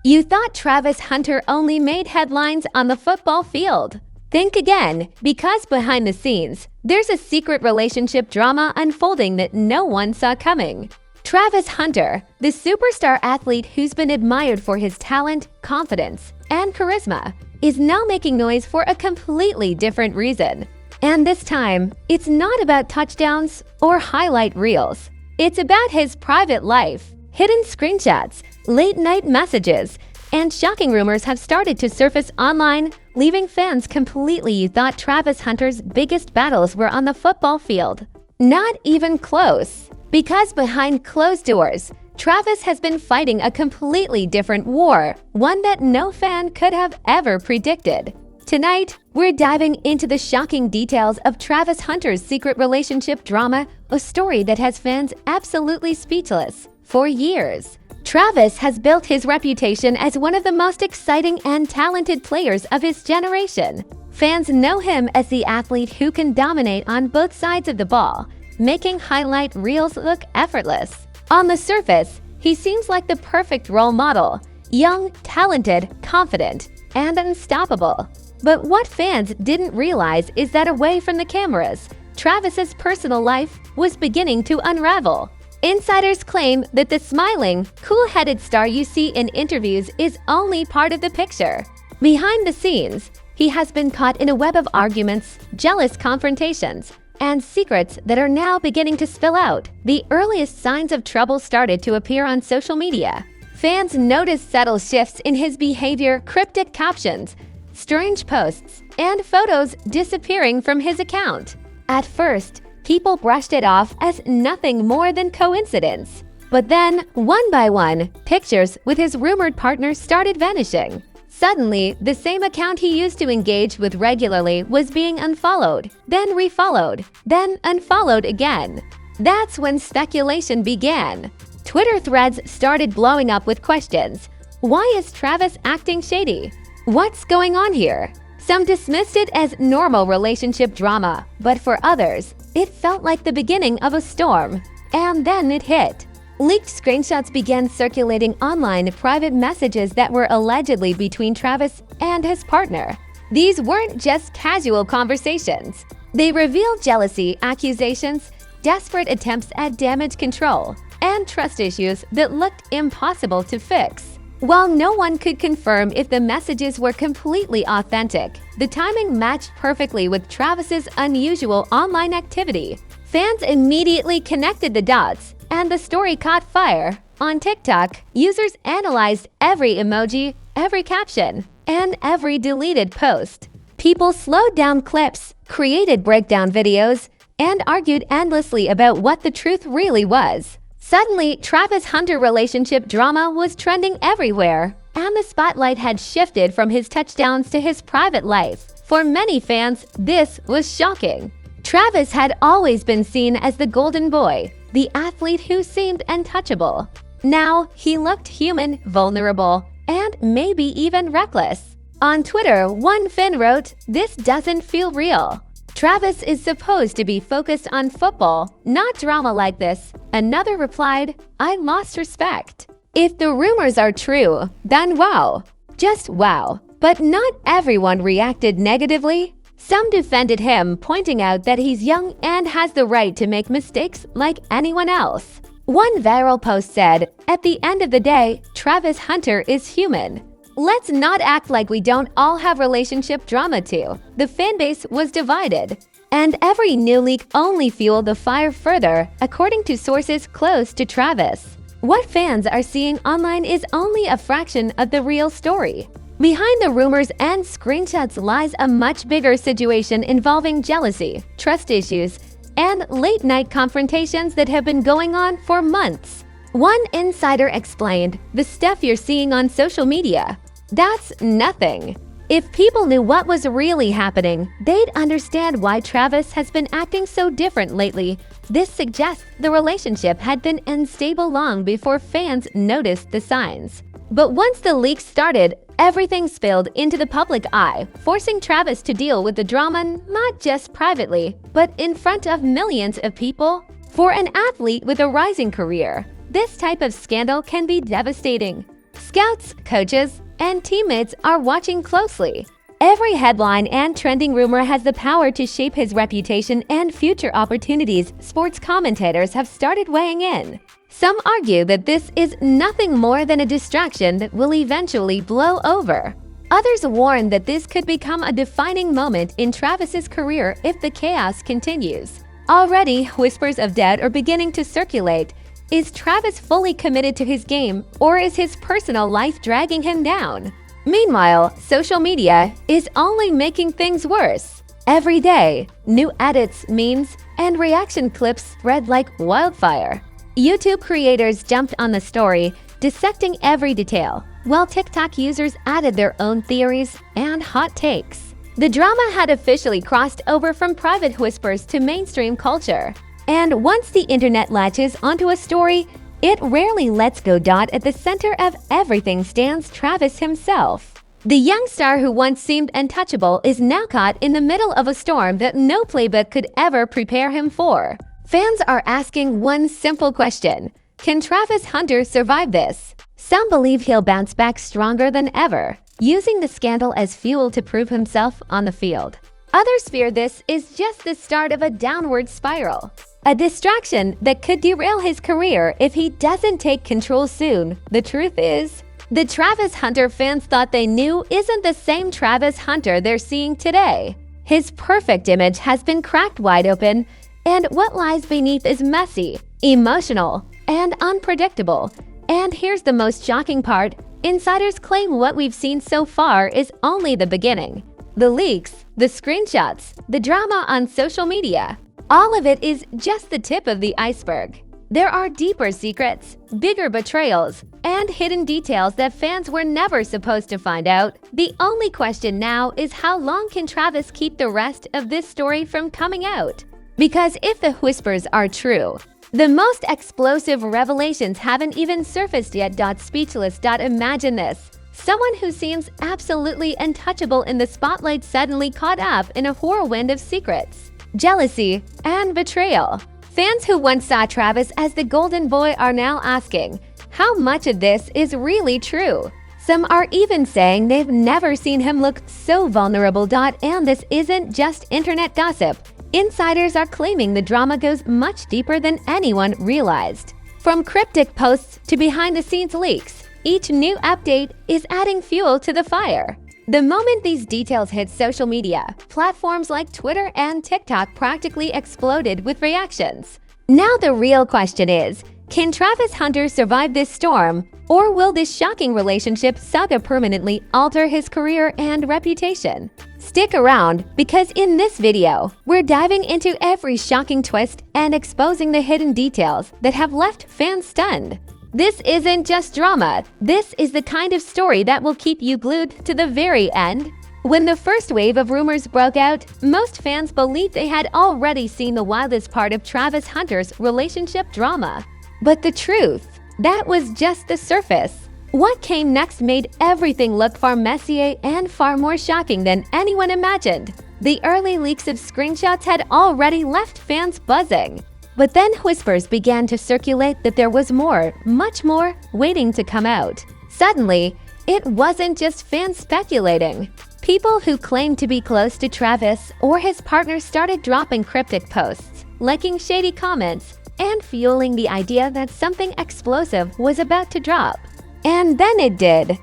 You thought Travis Hunter only made headlines on the football field. Think again, because behind the scenes, there's a secret relationship drama unfolding that no one saw coming. Travis Hunter, the superstar athlete who's been admired for his talent, confidence, and charisma, is now making noise for a completely different reason. And this time, it's not about touchdowns or highlight reels. It's about his private life. Hidden screenshots, late-night messages, and shocking rumors have started to surface online, leaving fans completely thought Travis Hunter's biggest battles were on the football field. Not even close. Because behind closed doors, Travis has been fighting a completely different war, one that no fan could have ever predicted. Tonight, we're diving into the shocking details of Travis Hunter's secret relationship drama, a story that has fans absolutely speechless for years. Travis has built his reputation as one of the most exciting and talented players of his generation. Fans know him as the athlete who can dominate on both sides of the ball, making highlight reels look effortless. On the surface, he seems like the perfect role model, young, talented, confident, and unstoppable. But what fans didn't realize is that away from the cameras, Travis's personal life was beginning to unravel. Insiders claim that the smiling, cool-headed star you see in interviews is only part of the picture. Behind the scenes, he has been caught in a web of arguments, jealous confrontations, and secrets that are now beginning to spill out. The earliest signs of trouble started to appear on social media. Fans noticed subtle shifts in his behavior, cryptic captions, strange posts, and photos disappearing from his account. At first, people brushed it off as nothing more than coincidence. But then, one by one, pictures with his rumored partner started vanishing. Suddenly, the same account he used to engage with regularly was being unfollowed, then refollowed, then unfollowed again. That's when speculation began. Twitter threads started blowing up with questions. Why is Travis acting shady? What's going on here? Some dismissed it as normal relationship drama, but for others, it felt like the beginning of a storm. And then it hit. Leaked screenshots began circulating online, private messages that were allegedly between Travis and his partner. These weren't just casual conversations. They revealed jealousy, accusations, desperate attempts at damage control, and trust issues that looked impossible to fix. While no one could confirm if the messages were completely authentic, the timing matched perfectly with Travis's unusual online activity. Fans immediately connected the dots, and the story caught fire. On TikTok, users analyzed every emoji, every caption, and every deleted post. People slowed down clips, created breakdown videos, and argued endlessly about what the truth really was. Suddenly, Travis Hunter relationship drama was trending everywhere, and the spotlight had shifted from his touchdowns to his private life. For many fans, this was shocking. Travis had always been seen as the golden boy, the athlete who seemed untouchable. Now, he looked human, vulnerable, and maybe even reckless. On Twitter, one fan wrote, "This doesn't feel real." Travis is supposed to be focused on football, not drama like this. Another replied, "I lost respect." If the rumors are true, then wow. Just wow. But not everyone reacted negatively. Some defended him, pointing out that he's young and has the right to make mistakes like anyone else. One viral post said, "At the end of the day, Travis Hunter is human. Let's not act like we don't all have relationship drama too." The fanbase was divided. And every new leak only fueled the fire further, according to sources close to Travis. What fans are seeing online is only a fraction of the real story. Behind the rumors and screenshots lies a much bigger situation involving jealousy, trust issues, and late-night confrontations that have been going on for months. One insider explained, "The stuff you're seeing on social media, that's nothing." If people knew what was really happening, they'd understand why Travis has been acting so different lately. This suggests the relationship had been unstable long before fans noticed the signs. But once the leaks started, everything spilled into the public eye, forcing Travis to deal with the drama not just privately, but in front of millions of people. For an athlete with a rising career, this type of scandal can be devastating. Scouts, coaches, and teammates are watching closely. Every headline and trending rumor has the power to shape his reputation and future opportunities. Sports commentators have started weighing in. Some argue that this is nothing more than a distraction that will eventually blow over. Others warn that this could become a defining moment in Travis's career if the chaos continues. Already, whispers of doubt are beginning to circulate. Is Travis fully committed to his game, or is his personal life dragging him down? Meanwhile, social media is only making things worse. Every day, new edits, memes, and reaction clips spread like wildfire. YouTube creators jumped on the story, dissecting every detail, while TikTok users added their own theories and hot takes. The drama had officially crossed over from private whispers to mainstream culture. And once the internet latches onto a story, it rarely lets go. At the center of everything stands Travis himself. The young star who once seemed untouchable is now caught in the middle of a storm that no playbook could ever prepare him for. Fans are asking one simple question: can Travis Hunter survive this? Some believe he'll bounce back stronger than ever, using the scandal as fuel to prove himself on the field. Others fear this is just the start of a downward spiral, a distraction that could derail his career if he doesn't take control soon. The truth is, the Travis Hunter fans thought they knew isn't the same Travis Hunter they're seeing today. His perfect image has been cracked wide open, and what lies beneath is messy, emotional, and unpredictable. And here's the most shocking part: insiders claim what we've seen so far is only the beginning. The leaks, the screenshots, the drama on social media, all of it is just the tip of the iceberg. There are deeper secrets, bigger betrayals, and hidden details that fans were never supposed to find out. The only question now is how long can Travis keep the rest of this story from coming out? Because if the whispers are true, the most explosive revelations haven't even surfaced yet. Speechless. Imagine this. Someone who seems absolutely untouchable in the spotlight suddenly caught up in a whirlwind of secrets, jealousy, and betrayal. Fans who once saw Travis as the golden boy are now asking, how much of this is really true? Some are even saying they've never seen him look so vulnerable. And this isn't just internet gossip. Insiders are claiming the drama goes much deeper than anyone realized. From cryptic posts to behind-the-scenes leaks, each new update is adding fuel to the fire. The moment these details hit social media, platforms like Twitter and TikTok practically exploded with reactions. Now the real question is, can Travis Hunter survive this storm, or will this shocking relationship saga permanently alter his career and reputation? Stick around, because in this video, we're diving into every shocking twist and exposing the hidden details that have left fans stunned. This isn't just drama. This is the kind of story that will keep you glued to the very end. When the first wave of rumors broke out, most fans believed they had already seen the wildest part of Travis Hunter's relationship drama. But the truth, that was just the surface. What came next made everything look far messier and far more shocking than anyone imagined. The early leaks of screenshots had already left fans buzzing. But then whispers began to circulate that there was more, much more, waiting to come out. Suddenly, it wasn't just fans speculating. People who claimed to be close to Travis or his partner started dropping cryptic posts, liking shady comments, and fueling the idea that something explosive was about to drop. And then it did.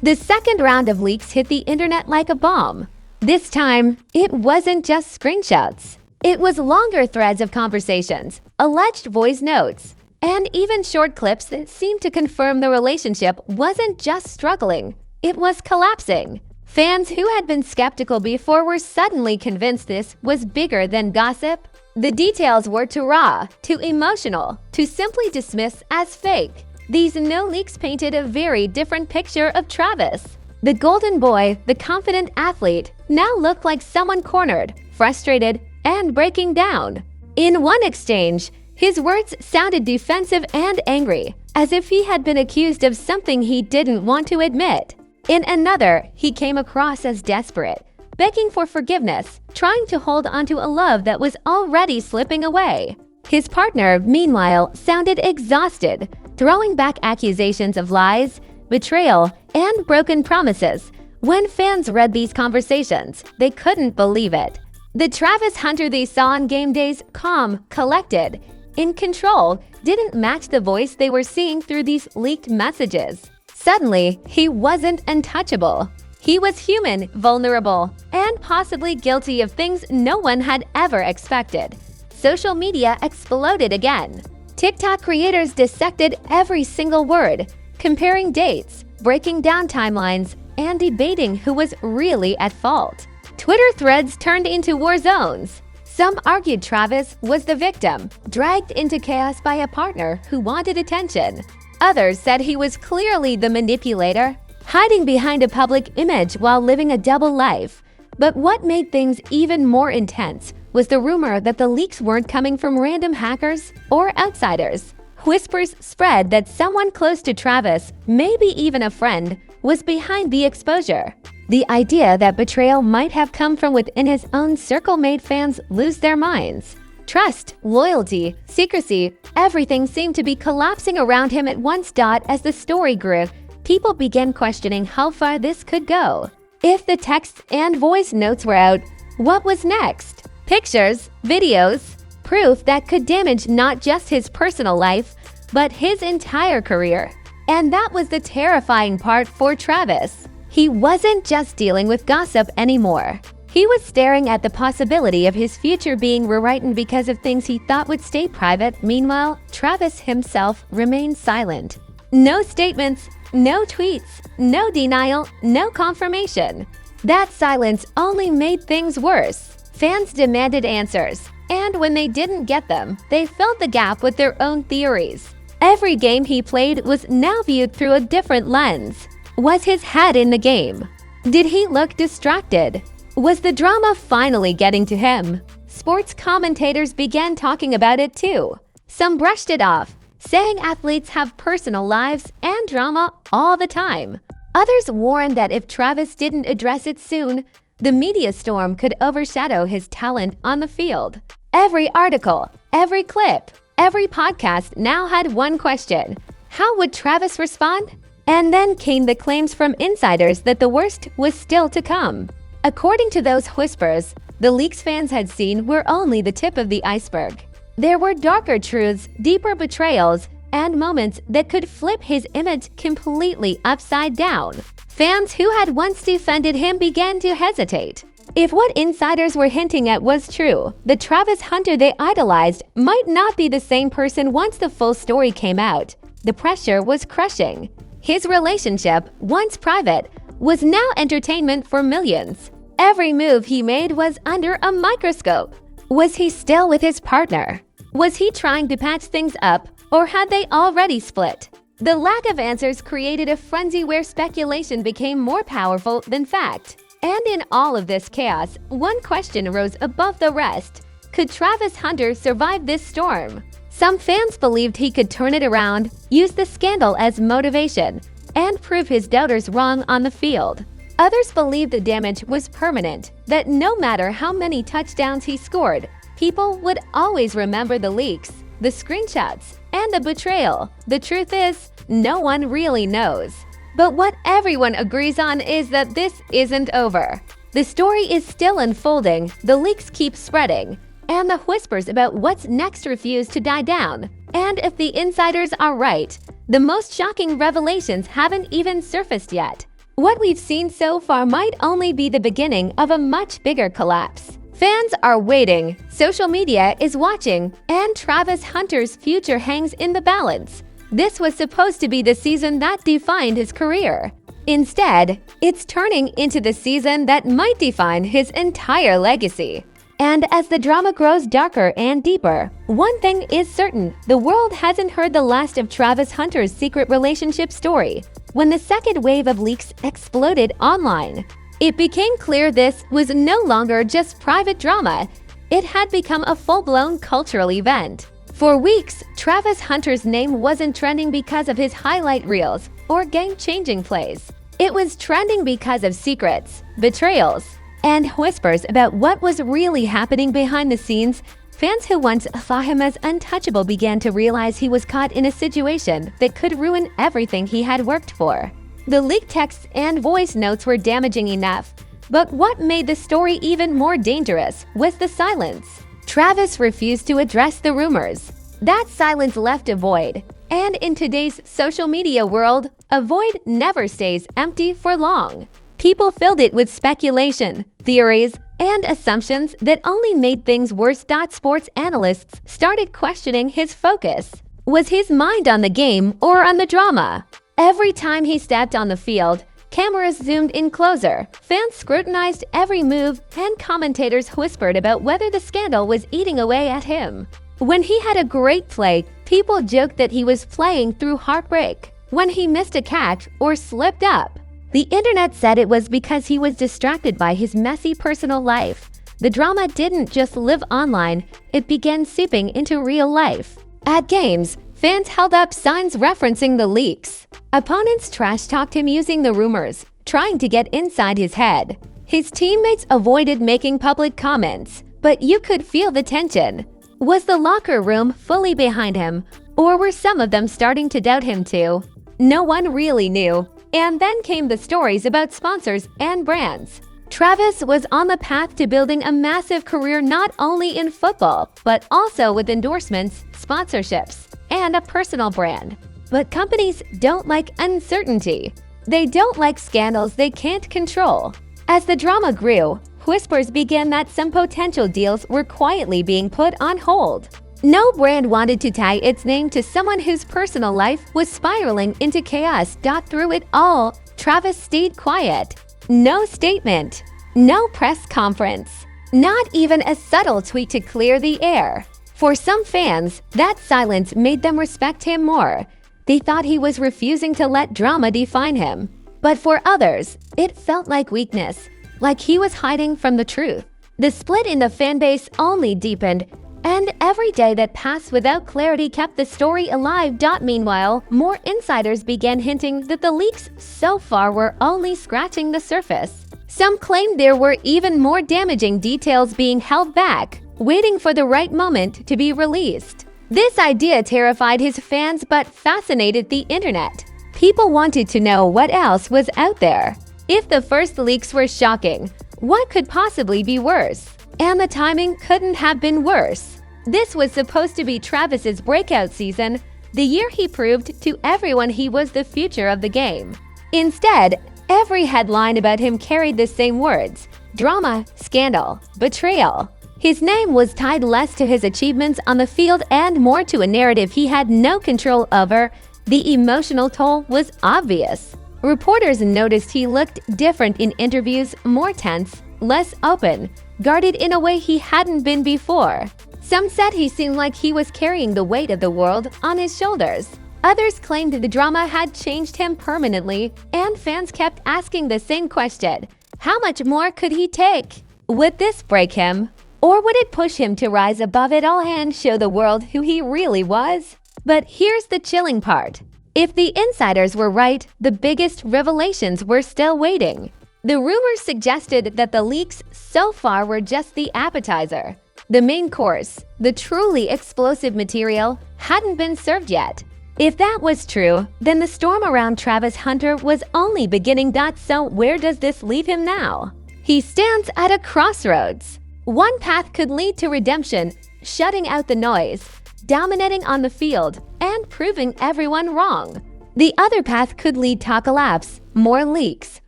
The second round of leaks hit the internet like a bomb. This time, it wasn't just screenshots. It was longer threads of conversations, alleged voice notes, and even short clips that seemed to confirm the relationship wasn't just struggling, it was collapsing. Fans who had been skeptical before were suddenly convinced this was bigger than gossip. The details were too raw, too emotional, to simply dismiss as fake. These no leaks painted a very different picture of Travis. The golden boy, the confident athlete, now looked like someone cornered, frustrated, and breaking down. In one exchange, his words sounded defensive and angry, as if he had been accused of something he didn't want to admit. In another, he came across as desperate, begging for forgiveness, trying to hold onto a love that was already slipping away. His partner, meanwhile, sounded exhausted, throwing back accusations of lies, betrayal, and broken promises. When fans read these conversations, they couldn't believe it. The Travis Hunter they saw on game days, calm, collected, in control, didn't match the voice they were seeing through these leaked messages. Suddenly, he wasn't untouchable. He was human, vulnerable, and possibly guilty of things no one had ever expected. Social media exploded again. TikTok creators dissected every single word, comparing dates, breaking down timelines, and debating who was really at fault. Twitter threads turned into war zones. Some argued Travis was the victim, dragged into chaos by a partner who wanted attention. Others said he was clearly the manipulator, hiding behind a public image while living a double life. But what made things even more intense was the rumor that the leaks weren't coming from random hackers or outsiders. Whispers spread that someone close to Travis, maybe even a friend, was behind the exposure. The idea that betrayal might have come from within his own circle made fans lose their minds. Trust, loyalty, secrecy, everything seemed to be collapsing around him at once. As the story grew, people began questioning how far this could go. If the texts and voice notes were out, what was next? Pictures, videos, proof that could damage not just his personal life, but his entire career. And that was the terrifying part for Travis. He wasn't just dealing with gossip anymore. He was staring at the possibility of his future being rewritten because of things he thought would stay private. Meanwhile, Travis himself remained silent. No statements, no tweets, no denial, no confirmation. That silence only made things worse. Fans demanded answers, and when they didn't get them, they filled the gap with their own theories. Every game he played was now viewed through a different lens. Was his head in the game? Did he look distracted? Was the drama finally getting to him? Sports commentators began talking about it too. Some brushed it off, saying athletes have personal lives and drama all the time. Others warned that if Travis didn't address it soon, the media storm could overshadow his talent on the field. Every article, every clip, every podcast now had one question: how would Travis respond? And then came the claims from insiders that the worst was still to come. According to those whispers, the leaks fans had seen were only the tip of the iceberg. There were darker truths, deeper betrayals, and moments that could flip his image completely upside down. Fans who had once defended him began to hesitate. If what insiders were hinting at was true, the Travis Hunter they idolized might not be the same person once the full story came out. The pressure was crushing. His relationship, once private, was now entertainment for millions. Every move he made was under a microscope. Was he still with his partner? Was he trying to patch things up, or had they already split? The lack of answers created a frenzy where speculation became more powerful than fact. And in all of this chaos, one question rose above the rest. Could Travis Hunter survive this storm? Some fans believed he could turn it around, use the scandal as motivation, and prove his doubters wrong on the field. Others believed the damage was permanent, that no matter how many touchdowns he scored, people would always remember the leaks, the screenshots, and the betrayal. The truth is, no one really knows. But what everyone agrees on is that this isn't over. The story is still unfolding, the leaks keep spreading, and the whispers about what's next refuse to die down. And if the insiders are right, the most shocking revelations haven't even surfaced yet. What we've seen so far might only be the beginning of a much bigger collapse. Fans are waiting, social media is watching, and Travis Hunter's future hangs in the balance. This was supposed to be the season that defined his career. Instead, it's turning into the season that might define his entire legacy. And as the drama grows darker and deeper, one thing is certain: the world hasn't heard the last of Travis Hunter's secret relationship story. When the second wave of leaks exploded online, it became clear this was no longer just private drama. It had become a full-blown cultural event. For weeks, Travis Hunter's name wasn't trending because of his highlight reels or game-changing plays. It was trending because of secrets, betrayals, and whispers about what was really happening behind the scenes. Fans who once saw him as untouchable began to realize he was caught in a situation that could ruin everything he had worked for. The leaked texts and voice notes were damaging enough, but what made the story even more dangerous was the silence. Travis refused to address the rumors. That silence left a void, and in today's social media world, a void never stays empty for long. People filled it with speculation, theories, and assumptions that only made things worse. Sports analysts started questioning his focus. Was his mind on the game or on the drama? Every time he stepped on the field, cameras zoomed in closer, fans scrutinized every move, and commentators whispered about whether the scandal was eating away at him. When he had a great play, people joked that he was playing through heartbreak. When he missed a catch or slipped up, the internet said it was because he was distracted by his messy personal life. The drama didn't just live online, it began seeping into real life. At games, fans held up signs referencing the leaks. Opponents trash-talked him using the rumors, trying to get inside his head. His teammates avoided making public comments, but you could feel the tension. Was the locker room fully behind him, or were some of them starting to doubt him too? No one really knew. And then came the stories about sponsors and brands. Travis was on the path to building a massive career not only in football, but also with endorsements, sponsorships, and a personal brand. But companies don't like uncertainty. They don't like scandals they can't control. As the drama grew, whispers began that some potential deals were quietly being put on hold. No brand wanted to tie its name to someone whose personal life was spiraling into chaos. Through it all, Travis stayed quiet. No statement, no press conference, not even a subtle tweet to clear the air. For some fans, that silence made them respect him more. They thought he was refusing to let drama define him. But for others, it felt like weakness, like he was hiding from the truth. The split in the fanbase only deepened, and every day that passed without clarity kept the story alive. Meanwhile, more insiders began hinting that the leaks so far were only scratching the surface. Some claimed there were even more damaging details being held back, waiting for the right moment to be released. This idea terrified his fans but fascinated the internet. People wanted to know what else was out there. If the first leaks were shocking, what could possibly be worse? And the timing couldn't have been worse. This was supposed to be Travis's breakout season, the year he proved to everyone he was the future of the game. Instead, every headline about him carried the same words: drama, scandal, betrayal. His name was tied less to his achievements on the field and more to a narrative he had no control over. The emotional toll was obvious. Reporters noticed he looked different in interviews, more tense, less open, guarded in a way he hadn't been before. Some said he seemed like he was carrying the weight of the world on his shoulders. Others claimed the drama had changed him permanently, and fans kept asking the same question: how much more could he take? Would this break him? Or would it push him to rise above it all and show the world who he really was? But here's the chilling part. If the insiders were right, the biggest revelations were still waiting. The rumors suggested that the leaks so far were just the appetizer. The main course, the truly explosive material, hadn't been served yet. If that was true, then the storm around Travis Hunter was only beginning. So where does this leave him now? He stands at a crossroads. One path could lead to redemption, shutting out the noise, dominating on the field, and proving everyone wrong. The other path could lead to collapse, more leaks,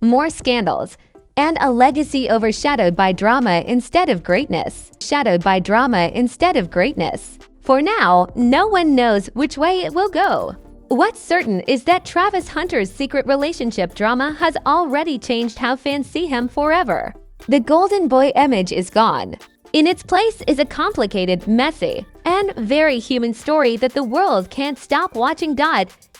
more scandals, and a legacy overshadowed by drama instead of greatness. For now, no one knows which way it will go. What's certain is that Travis Hunter's secret relationship drama has already changed how fans see him forever. The golden boy image is gone. In its place is a complicated, messy, and very human story that the world can't stop watching.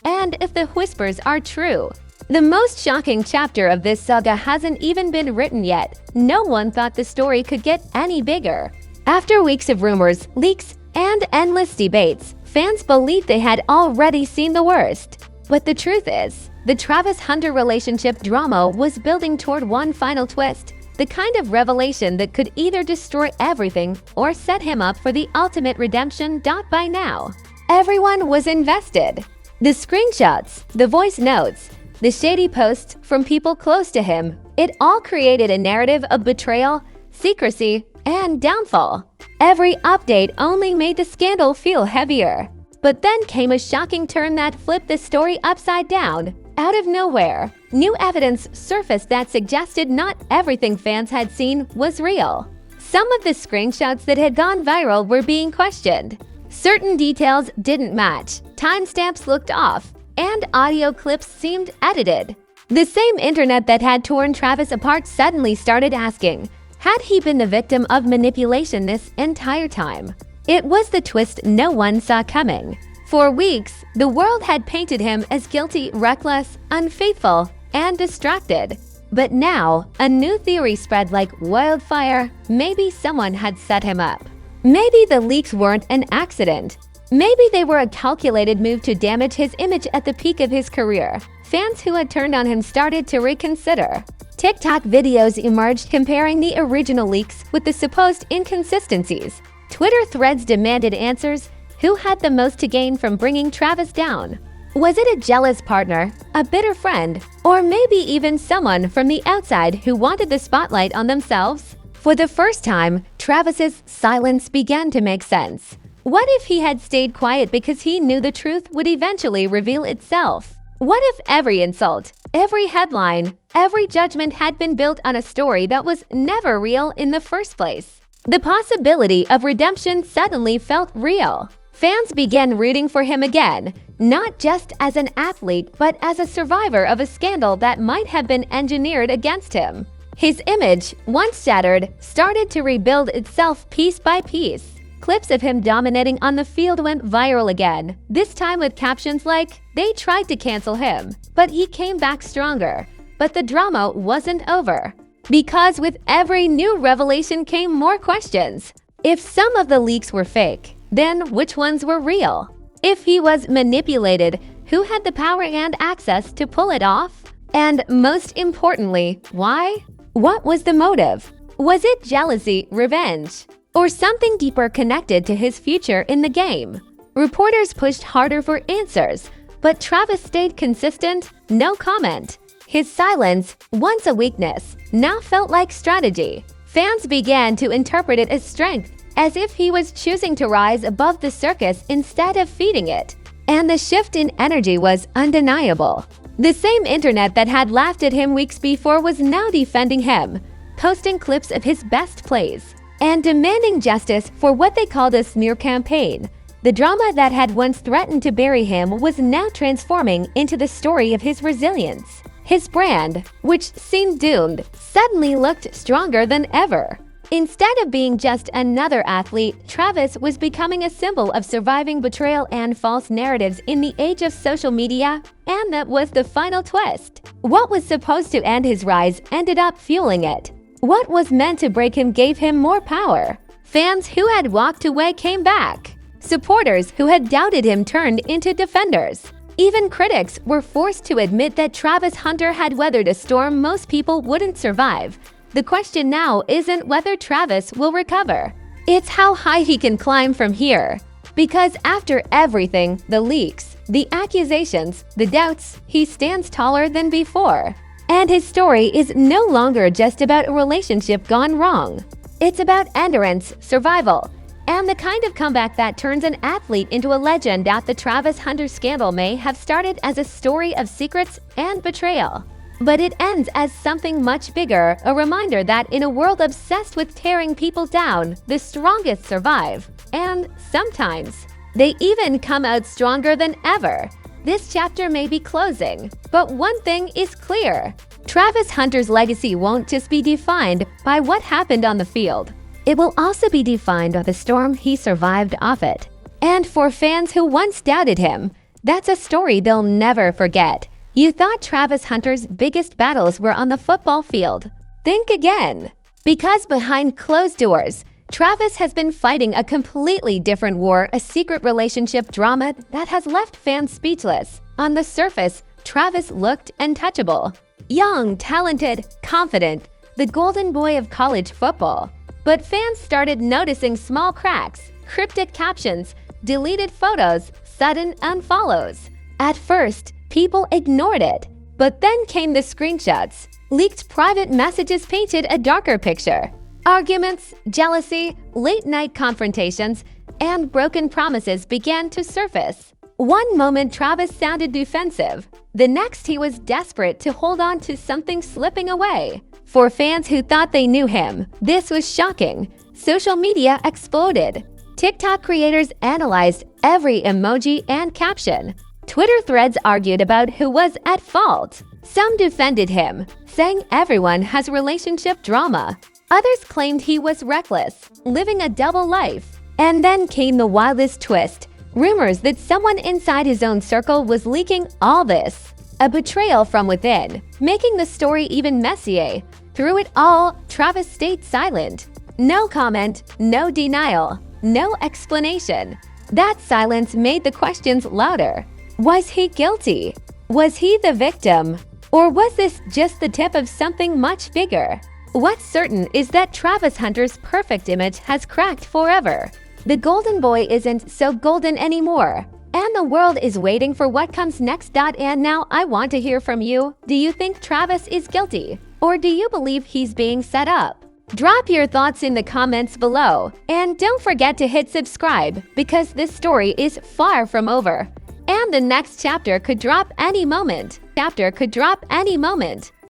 And if the whispers are true, the most shocking chapter of this saga hasn't even been written yet. No one thought the story could get any bigger. After weeks of rumors, leaks, and endless debates, fans believed they had already seen the worst. But the truth is, the Travis Hunter relationship drama was building toward one final twist. The kind of revelation that could either destroy everything or set him up for the ultimate redemption. By now, everyone was invested. The screenshots, the voice notes, the shady posts from people close to him, it all created a narrative of betrayal, secrecy, and downfall. Every update only made the scandal feel heavier. But then came a shocking turn that flipped the story upside down. Out of nowhere, new evidence surfaced that suggested not everything fans had seen was real. Some of the screenshots that had gone viral were being questioned. Certain details didn't match, timestamps looked off, and audio clips seemed edited. The same internet that had torn Travis apart suddenly started asking, had he been the victim of manipulation this entire time? It was the twist no one saw coming. For weeks, the world had painted him as guilty, reckless, unfaithful, and distracted. But now, a new theory spread like wildfire. Maybe someone had set him up. Maybe the leaks weren't an accident. Maybe they were a calculated move to damage his image at the peak of his career. Fans who had turned on him started to reconsider. TikTok videos emerged comparing the original leaks with the supposed inconsistencies. Twitter threads demanded answers. Who had the most to gain from bringing Travis down? Was it a jealous partner, a bitter friend, or maybe even someone from the outside who wanted the spotlight on themselves? For the first time, Travis's silence began to make sense. What if he had stayed quiet because he knew the truth would eventually reveal itself? What if every insult, every headline, every judgment had been built on a story that was never real in the first place? The possibility of redemption suddenly felt real. Fans began rooting for him again, not just as an athlete, but as a survivor of a scandal that might have been engineered against him. His image, once shattered, started to rebuild itself piece by piece. Clips of him dominating on the field went viral again, this time with captions like, "They tried to cancel him, but he came back stronger." But the drama wasn't over. Because with every new revelation came more questions. If some of the leaks were fake, then which ones were real? If he was manipulated, who had the power and access to pull it off? And most importantly, why? What was the motive? Was it jealousy, revenge, or something deeper connected to his future in the game? Reporters pushed harder for answers, but Travis stayed consistent, no comment. His silence, once a weakness, now felt like strategy. Fans began to interpret it as strength, as if he was choosing to rise above the circus instead of feeding it. And the shift in energy was undeniable. The same internet that had laughed at him weeks before was now defending him, posting clips of his best plays, and demanding justice for what they called a smear campaign. The drama that had once threatened to bury him was now transforming into the story of his resilience. His brand, which seemed doomed, suddenly looked stronger than ever. Instead of being just another athlete, Travis was becoming a symbol of surviving betrayal and false narratives in the age of social media, and that was the final twist. What was supposed to end his rise ended up fueling it. What was meant to break him gave him more power. Fans who had walked away came back. Supporters who had doubted him turned into defenders. Even critics were forced to admit that Travis Hunter had weathered a storm most people wouldn't survive. The question now isn't whether Travis will recover. It's how high he can climb from here. Because after everything, the leaks, the accusations, the doubts, he stands taller than before. And his story is no longer just about a relationship gone wrong. It's about endurance, survival, and the kind of comeback that turns an athlete into a legend. The Travis Hunter scandal may have started as a story of secrets and betrayal. But it ends as something much bigger, a reminder that in a world obsessed with tearing people down, the strongest survive. And sometimes, they even come out stronger than ever. This chapter may be closing, but one thing is clear. Travis Hunter's legacy won't just be defined by what happened on the field. It will also be defined by the storm he survived off it. And for fans who once doubted him, that's a story they'll never forget. You thought Travis Hunter's biggest battles were on the football field. Think again. Because behind closed doors, Travis has been fighting a completely different war, a secret relationship drama that has left fans speechless. On the surface, Travis looked untouchable. Young, talented, confident. the golden boy of college football. But fans started noticing small cracks, cryptic captions, deleted photos, sudden unfollows. At first, people ignored it. But then came the screenshots. Leaked private messages painted a darker picture. Arguments, jealousy, late-night confrontations, and broken promises began to surface. One moment Travis sounded defensive. The next he was desperate to hold on to something slipping away. For fans who thought they knew him, this was shocking. Social media exploded. TikTok creators analyzed every emoji and caption. Twitter threads argued about who was at fault. Some defended him, saying everyone has relationship drama. Others claimed he was reckless, living a double life. And then came the wildest twist. Rumors that someone inside his own circle was leaking all this. A betrayal from within, making the story even messier. Through it all, Travis stayed silent. No comment, no denial, no explanation. That silence made the questions louder. Was he guilty? Was he the victim? Or was this just the tip of something much bigger? What's certain is that Travis Hunter's perfect image has cracked forever. The golden boy isn't so golden anymore. And the world is waiting for what comes next. And now I want to hear from you. Do you think Travis is guilty? Or do you believe he's being set up? Drop your thoughts in the comments below. And don't forget to hit subscribe because this story is far from over. And the next chapter could drop any moment.